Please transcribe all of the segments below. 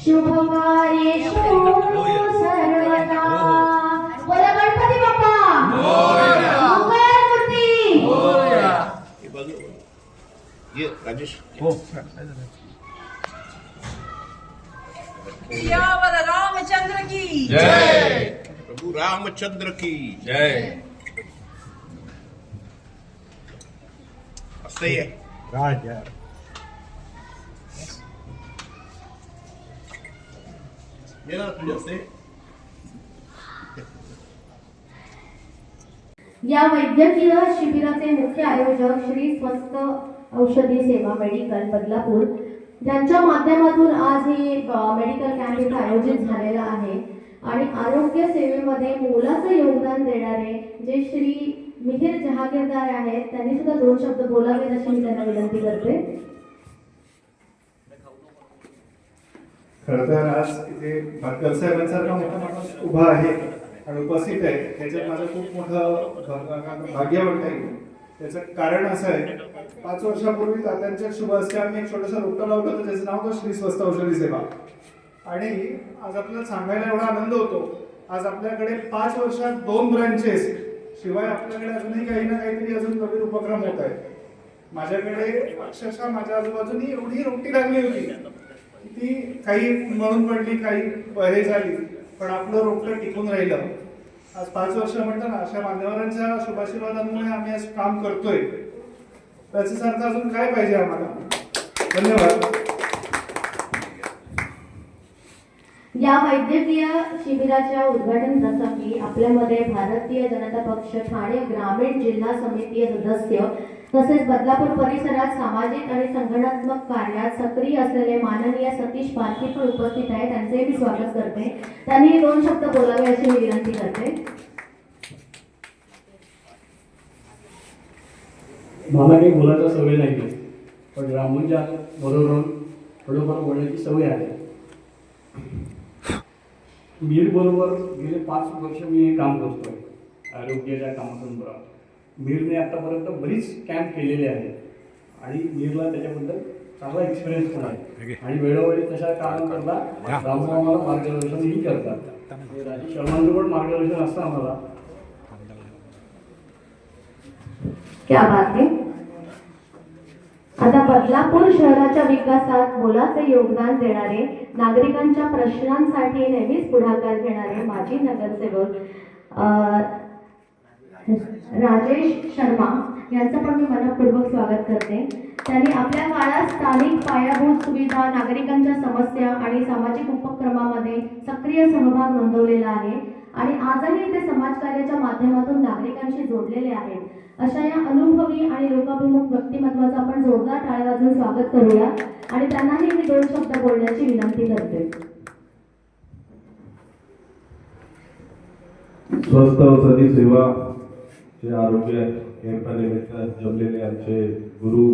शुभकार्येषु सर्वदा बोला गणपती बाप्पा मंगलमूर्ती ये राजेश सियावर रामचंद्र की जय। प्रभु रामचंद्र की जय। असते है राजा ये ना तुझे असते या वैद्यकीय शिबिराचे मुख्य आयोजक श्री स्वस्त औषधी सेवा मेडिकल बदलापूर ज्यांच्या माध्यमातून आज हे मेडिकल कॅम्प इथे आयोजित झालेला आहे आणि आरोग्य सेवेमध्ये मोलाचं योगदान देणारे जे श्री मिहिर जहागीरदार आहेत त्यांनी सुद्धा 2 शब्द बोलावेत अशी मी त्यांना विनंती करते. खरं तर आज इथे भाटकर साहेबांसारखा मोठा माणूस उभा आहे आणि उपस्थित आहे त्याच्यात माझं खूप मोठं भाग्य म्हणता येईल. त्याचं कारण असं आहे 5 वर्षापूर्वी तात्यांच्या शुभ हस्ते आम्ही एक छोटंसं रोपटं लावलं होतं ज्याचं नाव होतं श्री स्वस्त औषधी सेवा आणि आज आपल्याला सांगायला एवढा आनंद होतो. आज आपल्याकडे 5 वर्षात 2 ब्रांचेस शिवाय आपल्याकडे अजूनही काही ना काहीतरी अजून नवीन उपक्रम होत आहेत. माझ्याकडे अक्षरशः माझ्या आजूबाजूनी एवढी रोटी लागली होती ती काही मळून पडली काही हे झाली पण आपलं रोपटं टिकून राहिलं. आज 5 वर्ष म्हणतात ना अशा मान्यवरांच्या शुभाशीर्वादांमुळे आम्ही आज काम करतोय त्याच्यासारखं अजून काय पाहिजे आम्हाला. धन्यवाद. या वैद्यकीय शिबिराच्या उद्घाटन प्रसंगी आपल्यामध्ये भारतीय जनता पक्ष ठाणे ग्रामीण जिल्हा समिती सदस्य तसेच बदलापूर परिसरात सामाजिक आणि संघटनात्मक कार्यात सक्रिय असलेले माननीय सतीश पारखी पण उपस्थित आहेत. त्यांचे मी स्वागत करते. त्यांनी 2 शब्द बोलावे अशी मी विनंती करते. मला काही बोलायचा सवय नाही पण रामूंच्या बरोबर थोडंफार बोलण्याची सवय आहे. मीर बरोबर गेले 5 वर्ष मी हे काम करतोय आरोग्याच्या कामासंदर्भात. मीरने आतापर्यंत बरीच कॅम्प केलेले आहेत आणि मीरला त्याच्याबद्दल चांगला एक्सपिरियन्स पण आहे आणि वेळोवेळी तशा कामाकरता रामू आम्हाला मार्गदर्शनही करतात. राजेश शर्मांचं पण मार्गदर्शन असतं आम्हाला. क्या बात आहे. आता बदलापूर शहराच्या विकासात मोलाचे योगदान देणारे नागरिकांच्या प्रश्नांसाठी नेहमीच पुढाकार घेणारे माजी नगरसेवक राजेश शर्मा यांचं पण मी मनपूर्वक स्वागत करते. त्यांनी आपल्या काळात स्थानिक पायाभूत सुविधा नागरिकांच्या समस्या आणि सामाजिक उपक्रमामध्ये सक्रिय सहभाग नोंदवलेला आहे आणि आजही ते समाजकार्याच्या माध्यमातून नागरिकांशी जोडलेले आहेत. अशा या अनुभवी आणि लोकाभिमुख व्यक्तिमत्वाचं आपण जोरदार टाळ्या वाजवून स्वागत करूया आणि त्यांनाही मी 2 शब्द बोलण्याची विनंती करते. स्वस्त औषधी सेवा चे आरोग्य कॅम्पानिमित्त जमलेले आमचे गुरु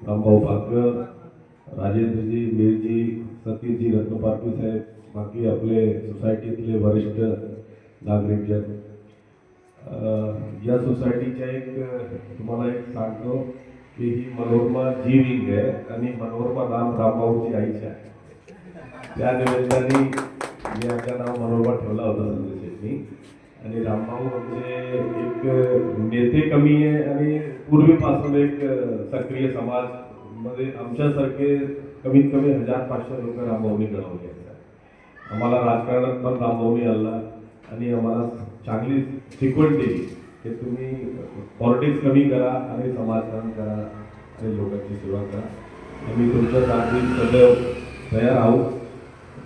रामभाऊ पारकर, राजेंद्रजी, मीरजी, सतीशजी, रत्नपारखी साहेब, बाकी आपले सोसायटीतले वरिष्ठ नागरिकजन, या सोसायटीच्या एक तुम्हाला एक सांगतो की ही मनोरमा जी विंग आहे आणि मनोरमा नाम रामभाऊची आईची आहे. त्या निमित्ताने मी आमचं नाव मनोरमा ठेवला होता संदेशांनी. आणि रामभाऊ म्हणजे एक नेते कमी आहे आणि पूर्वीपासून एक सक्रिय समाजमध्ये आमच्यासारखे कमीत कमी 1500 लोक रामभाऊनी घडवले. आम्हाला राजकारणात पण रामभाऊनी आणला आणि आम्हाला चांगली शिकवण दिली की तुम्ही पॉलिटिक्स कमी करा आणि समाजकारण करा आणि लोकांची सेवा करा. आम्ही तुमच्या साथी सदैव तयार आहोत.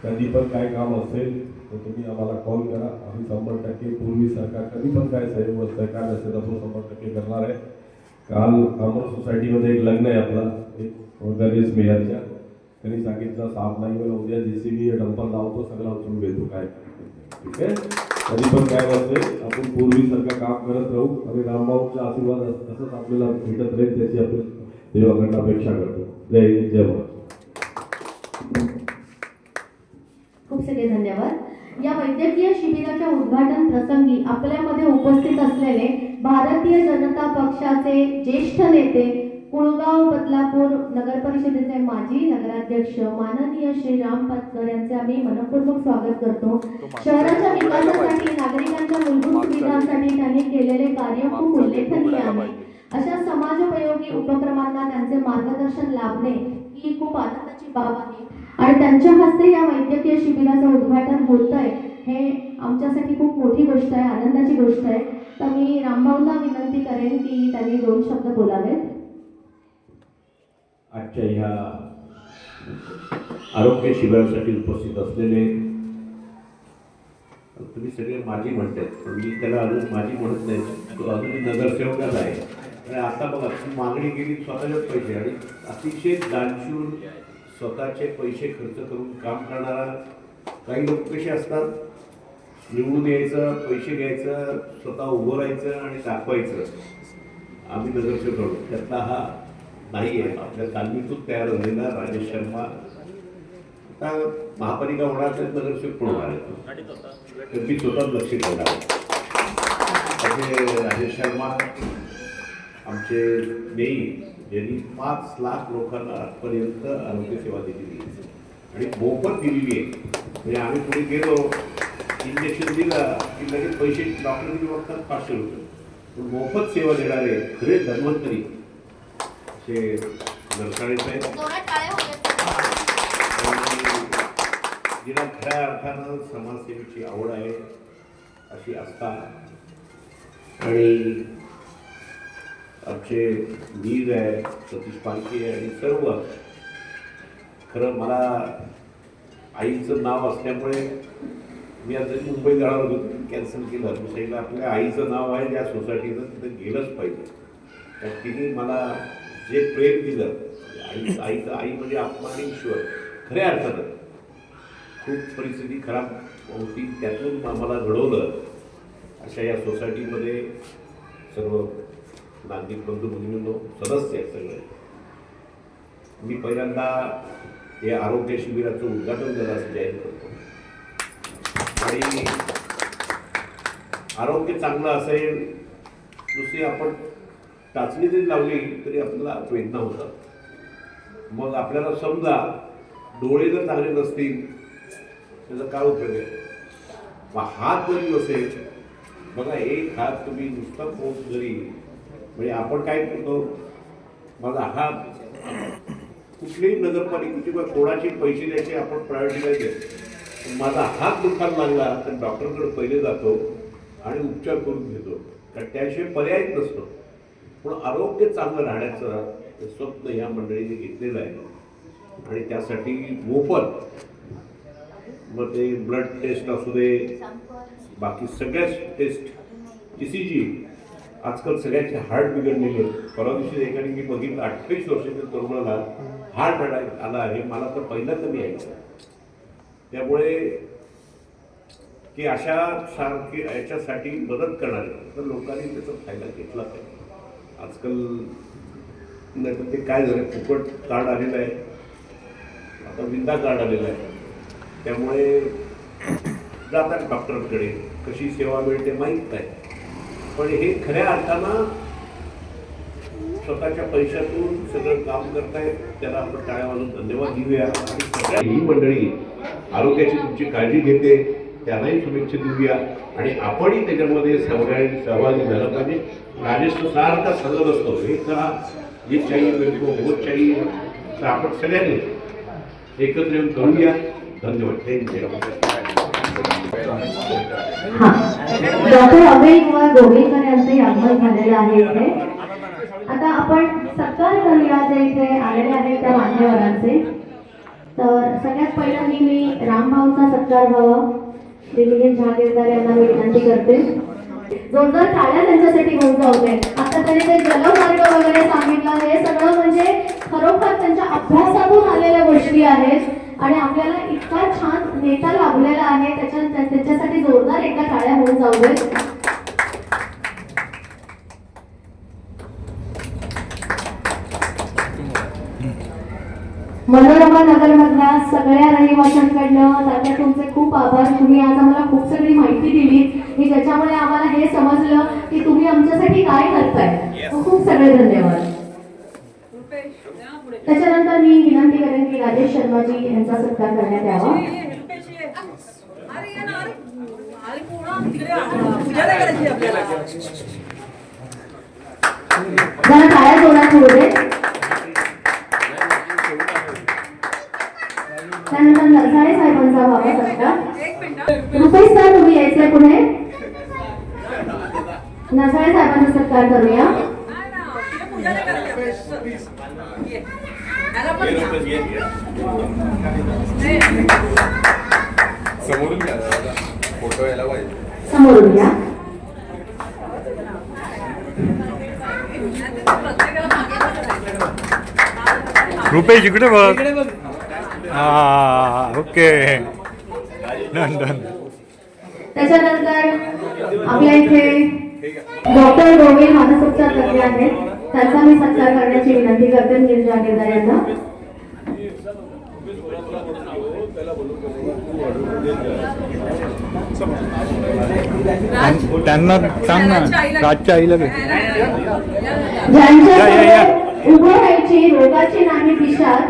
कधी पण काय काम असेल तर तुम्ही आम्हाला कॉल करा. आम्ही 100% पूर्वी सरकार कधी पण काय सहकार असेल तर 100% करणार आहे. काल अमर सोसायटीमध्ये एक लग्न आहे आपला एक गणेश मेयरच्या. त्यांनी सांगितलं साप नाही मला उद्या JCB डंपर लावतो सगळा उचलून घेतो काय. ठीक आहे. कधी पण काय असेल आपण पूर्वीसारखं काम करत राहू आणि रामभाऊचा आशीर्वाद तसंच आपल्याला भेटत राहील त्याची आपण देवाकडनं अपेक्षा करतो. जय हिंद जय भारत. खूप सगळे धन्यवाद. या वैद्यकीय शिबिराच्या उद्घाटन प्रसंगी आपल्यामध्ये उपस्थित असलेले भारतीय जनता पक्षाचे ज्येष्ठ नेते, कुळगाव बदलापूर नगर परिषदेचे माजी नगराध्यक्ष माननीय श्री राम पाटकर यांचे आम्ही मनपूर्वक स्वागत करतो. शहराच्या विकासासाठी, नागरिकांच्या मूलभूत सुविधांसाठी त्यांनी केलेले कार्य खूप उल्लेखनीय आहे. अशा समाजोपयोगी उपक्रमांना त्यांचे मार्गदर्शन लाभणे ही खूप आनंदाची बाब आहे आणि त्यांच्या हस्ते या वैद्यकीय शिबिराचं उद्घाटन होत आहे हे आमच्यासाठी खूप मोठी गोष्ट आहे, आनंदाची गोष्ट आहे. तर मी रामभाऊंना विनंती करेन की त्यांनी 2 शब्द बोलावेत. आजच्या ह्या आरोग्य शिबिरासाठी उपस्थित असलेले तुम्ही सगळे माजी म्हणतात, पण मी त्याला अजून माजी म्हणत नाही, तो अजूनही नगरसेवकाच आहे. आणि आता बघा मागणी केली स्वतःचेच पैसे आणि अतिशय दानशूर स्वतःचे पैसे खर्च करून काम करणारा काही लोक कसे असतात, निवडून यायचं, पैसे घ्यायचं, स्वतः उभं राहायचं आणि दाखवायचं. आम्ही नगरसेवक आहोत, त्यातला हा नाही आहे. आपल्या तालमीतून तयार झालेला राजेश शर्मा आता महापालिका होणार तर नगरसेवक पण होणार आहे, तर मी स्वतःच लक्ष ठेवणार. असे राजेश शर्मा आमचे नेई यांनी 5 लाख लोकांना आजपर्यंत आरोग्यसेवा दिलेली आहे आणि मोफत दिलेली आहे. म्हणजे आम्ही पुढे गेलो, इंजेक्शन दिलं की लगेच पैसे डॉक्टरांनी बघतात 500 रुपये. पण मोफत सेवा देणारे खरे धन्वंतरी असे नरसाळे साहेब, जिला खऱ्या अर्थानं समाजसेवेची आवड आहे अशी आस्था. आणि आमचे मीर आहे, सतीश पालके आणि सर्व. खरं मला आईचं नाव असल्यामुळे मी आज जरी मुंबई जाणार होतो, कॅन्सल केलं. दुसरीला आपल्या आईचं नाव आहे ज्या सोसायटीचं, तिथं गेलंच पाहिजे. तर तिने मला जे प्रेम दिलं, आईचं आई म्हणजे आत्मा आणि ईश्वर खऱ्या अर्थानं. खूप परिस्थिती खराब होती, त्यातून आम्हाला घडवलं. अशा या सोसायटीमध्ये सर्व नागरिक बंधू भगिनींनो, सदस्य आहेत सगळे. मी पहिल्यांदा हे आरोग्य शिबिराचं उद्घाटन झालं असं जाहीर करतो. आणि आरोग्य चांगलं असेल, दुसरी आपण टाचणी जरी लावली तरी आपल्याला वेदना होतात. मग आपल्याला समजा डोळे जर चांगले नसतील त्याचा काय उपयोग आहे. मग हात जरी नसेल, बघा एक हात तुम्ही नुसता पोट जरी, म्हणजे आपण काय करतो, माझा हात कुठलीही नगरपालिकेची किंवा कोणाचे पैसे द्यायचे आपण प्रायोरिटीला देतो. माझा हात दुखायला लागला तर डॉक्टरकडे पहिले जातो आणि उपचार करून घेतो, कारण त्याशिवाय पर्यायच नसतो. पण आरोग्य चांगलं राहण्याचं स्वप्न या मंडळीने घेतलेलं आहे आणि त्यासाठी मोफत, मग ते ब्लड टेस्ट असू दे, बाकी सगळ्याच टेस्ट, ECG, आजकाल सगळ्यांचे हार्ट बिघडलेले. परवा दिवशी एकाने मी बघितलं 28 वर्षाच्या तरुणाला हार्ट अटॅक आला आहे. मला तर पहिल्यांदा मी ऐकलं. त्यामुळे की अशा सारखे याच्यासाठी मदत करणारे तर लोकांनी त्याचा फायदा घेतला पाहिजे. आजकाल नाही तर ते काय झालं, फुकट कार्ड आलेलं आहे, आता विंदा कार्ड आलेलं आहे. त्यामुळे जातात डॉक्टरकडे, कशी सेवा मिळते माहीत नाही. पण हे खऱ्या अर्थानं स्वतःच्या पैशातून सगळं काम करतायत, त्याला आपण टाळ्या वाजून धन्यवाद देऊया. आणि सगळ्या ही मंडळी आरोग्याची तुमची काळजी घेते, त्यांनाही शुभेच्छा देऊया आणि आपणही त्याच्यामध्ये सहभागी झालं पाहिजे. राजेश सारखा सांगत असतो, हे करा, ये चाहिए मेरे को, वो चाहिए, तर आपण सगळ्यांनी एकत्र येऊन करूया. धन्यवाद. थँक्यू. डॉक्टर अभय कुमार गोवेकर यांचंही आगमन झालेलं आहे इथे. आता आपण सत्कार करूया जे इथे आलेले आहेत त्या मान्यवरांचे. तर सगळ्यात पहिला मी रामभाऊंचा सत्कार व्हावा, दिलीप जहागीरदार यांना मी विनंती करते. जोरदार टाळ्या त्यांच्यासाठी होऊन जाऊ दे. आता त्यांनी ते जलमार्ग वगैरे सांगितलं, हे सगळं म्हणजे खरोखर त्यांच्या अभ्यासातून आलेल्या गोष्टी आहेत आणि आपल्याला इतका छान नेता लाभलेला आहे, त्याच्यासाठी जोरदार एका टाळ्या होऊन जाऊ दे. मनोरमा नगरमधला सगळ्या रहिवाशांकडनं त्याच्या तुमचे खूप आभार. तुम्ही आज आम्हाला खूप सगळी माहिती दिली की ज्याच्यामुळे आम्हाला हे समजलं की तुम्ही आमच्यासाठी काय करताय. खूप सगळे धन्यवाद. रुपेश या पुढे. त्याच्यानंतर मी विनंती करेन की राजेश शर्माजी यांचा सत्कार करण्यात यावा. रुपेश ये. अरे ये ना अरे. अरे कोणा तिकडे पूजा नाही करायची आपल्याला. जरा टाळ्या जोरात होऊ दे. त्यानंतर नरसाळे साहेबांचा व्हावा सत्कार. एक मिनिट. रुपेश सर तुम्ही यायचे पुढे. नरसाळे साहेबांचा सत्कार करूया. नाही ना तिकडे पूजा नाही करायची. ये. याला पण घ्या. समोरून घ्या दादा. फोटो यायला पाहिजे. समोरून घ्या. प्रत्येकाला मागे बघायचं. रुपेश इकडे बघ. हा ओके डन डन. त्याच्यानंतर आपल्या इथे डॉक्टर डोळे मानसोपचार तज्ञ आहेत. त्यांचा मी सत्कार करण्याची विनंती करते गिरिजा केदार यांना. त्यांना सांग ना राजच्या आईला घे. ज्यांच्यासमोर उभं राहायची रोगाची नाही पिशाच,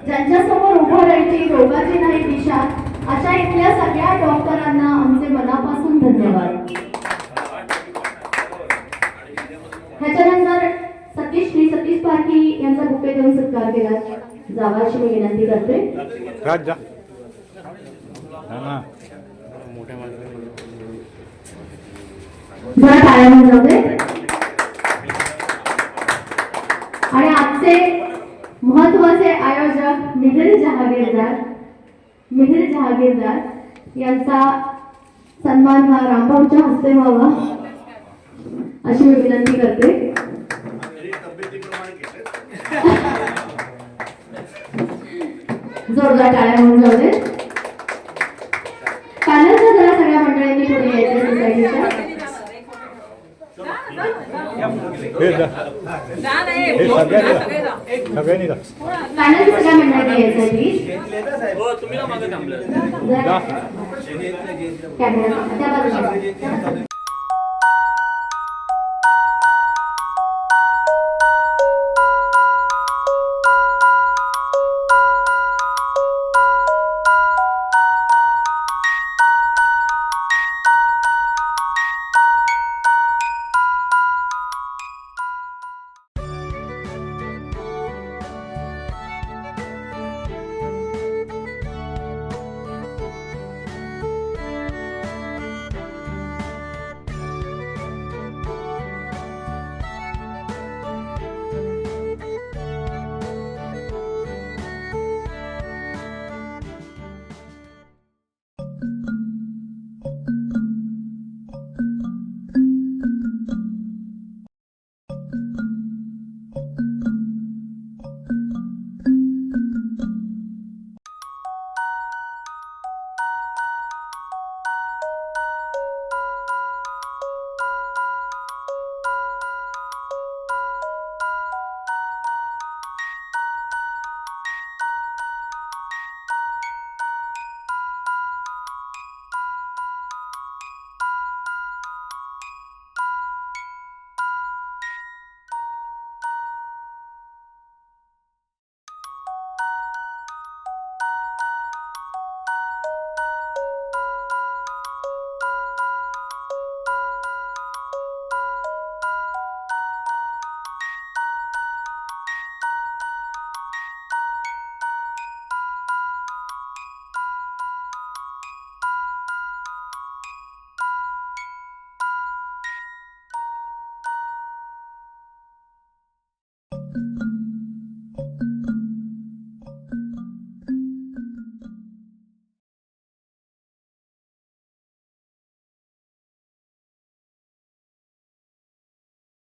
ज्यांच्यासमोर उभं राहायची रोगाची नाही पिशाच, अशा इथल्या सगळ्या डॉक्टरांना आमचे मनापासून धन्यवाद. ह्याच्यानंतर श्री सतीश पारखी यांचा बुके देऊन सत्कार केला जावा अशी मी विनंती करते. राज जा. हा ना. जरा टाळ्या होऊन जाऊ दे. आणि आजचे महत्वाचे आयोजक मिहिर जहागीरदार यांचा सन्मान हा रामभाऊच्या हस्ते व्हावा अशी मी विनंती करते. जोरदार टाळ्या होऊन जाऊ दे. पॅनलच्या जरा सगळ्या मंडळींनी पुढे यायचं सोसायटीच्या. हे जा. जा नाही. हे सगळे सगळ्यांनी जा. सगळ्यांनी जा. पॅनलच्या सगळ्या मंडळींनी यायचं प्लीज. जा. कॅमेरा त्या बाजूला.